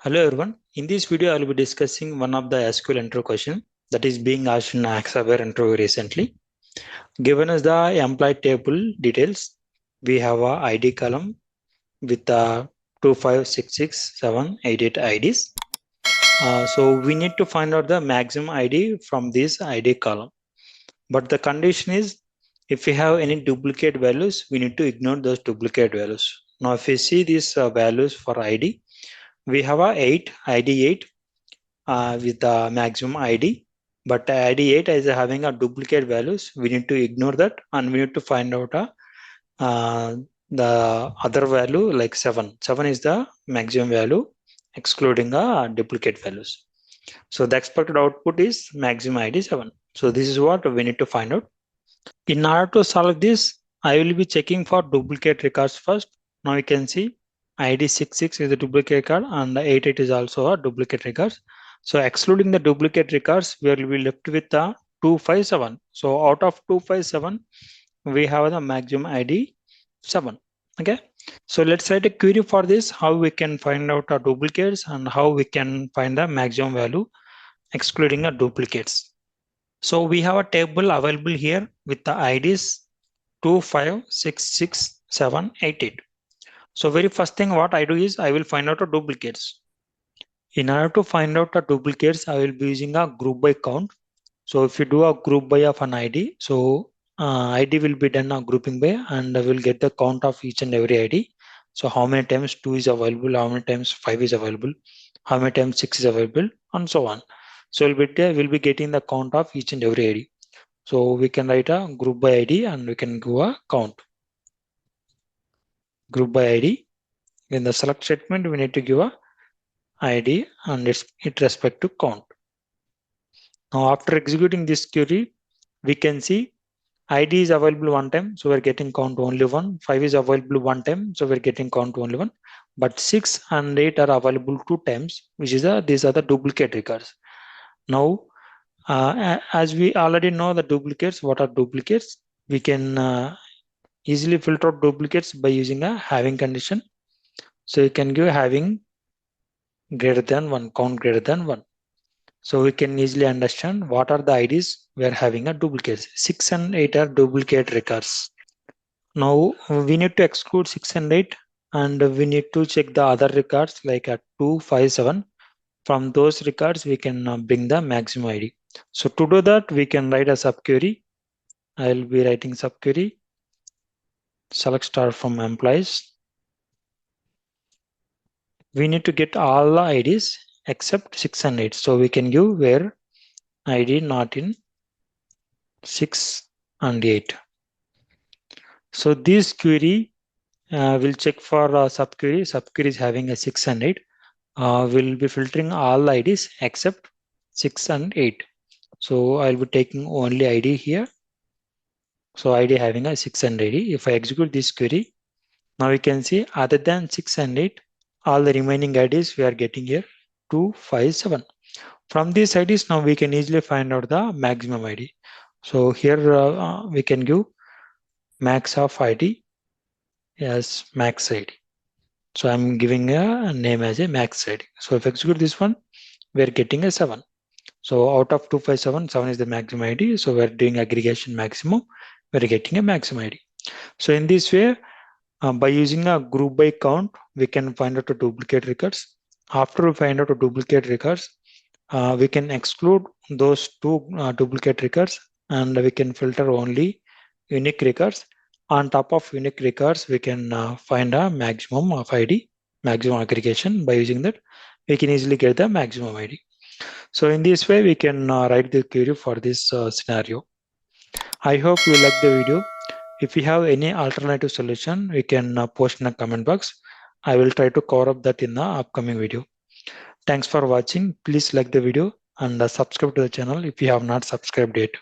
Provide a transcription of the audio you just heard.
Hello everyone. In this video, I will be discussing one of the SQL intro question that is being asked in Hexaware intro recently. Given us the employee table details, we have a ID column with 25667888 IDs. So we need to find out the maximum ID from this ID column. But the condition is if we have any duplicate values, we need to ignore those duplicate values. Now, if we see these values for ID, we have a ID 8 with the maximum ID, but ID 8 is having a duplicate values. We need to ignore that and we need to find out the other value like 7. 7 is the maximum value excluding duplicate values. So the expected output is maximum ID 7. So this is what we need to find out. In order to solve this, I will be checking for duplicate records first. Now you can see ID 66 is a duplicate record and 88 is also a duplicate record. So excluding the duplicate records, we will be left with the 257. So out of 257, we have the maximum ID 7. Okay. So let's write a query for this, how we can find out our duplicates and how we can find the maximum value excluding the duplicates. So we have a table available here with the IDs 25667888. So very first thing what I do is I will find out the duplicates. In order to find out the duplicates, I will be using a group by count. So if you do a group by of an ID, so ID will be done a grouping by and I will get the count of each and every ID. So how many times 2 is available, how many times 5 is available, how many times 6 is available, and so on. So we'll be getting the count of each and every ID. So we can write a group by ID and we can go a count. Group by ID. In the select statement, we need to give a ID and it respect to count. Now after executing this query, we can see ID is available one time, so we're getting count only one. 5 is available one time, so we're getting count only one. But 6 and 8 are available 2 times, which is these are the duplicate records. Now, as we already know the duplicates, what are duplicates? We can easily filter out duplicates by using a having condition. So you can give having greater than 1, count greater than 1. So we can easily understand what are the IDs we are having a duplicates. 6 and 8 are duplicate records. Now we need to exclude 6 and 8 and we need to check the other records like 2, 5, 7. From those records, we can bring the maximum ID. So to do that, we can write a subquery. I will be writing subquery. Select star from employees. We need to get all the IDs except 6 and 8. So we can give where ID not in 6 and 8. So this query will check for subquery. Subquery is having a 6 and 8. We'll be filtering all IDs except 6 and 8. So I'll be taking only ID here. So ID having a 6 and 8. If I execute this query, now we can see other than 6 and 8, all the remaining IDs we are getting here 2, 5, 7. From these IDs, now we can easily find out the maximum ID. So here we can give max of ID as max ID. So I'm giving a name as a max ID. So if I execute this one, we're getting a 7. So out of 257, 7 is the maximum ID. So we're doing aggregation maximum. We're getting a maximum ID. So in this way, by using a group by count, we can find out the duplicate records. After we find out the duplicate records, we can exclude those 2 duplicate records and we can filter only unique records. On top of unique records, we can find a maximum of ID, maximum aggregation. By using that, we can easily get the maximum ID. So in this way, we can write the query for this scenario. I hope you like the video. If you have any alternative solution, we can post in the comment box. I will try to cover up that in the upcoming video. Thanks for watching. Please like the video and subscribe to the channel if you have not subscribed yet.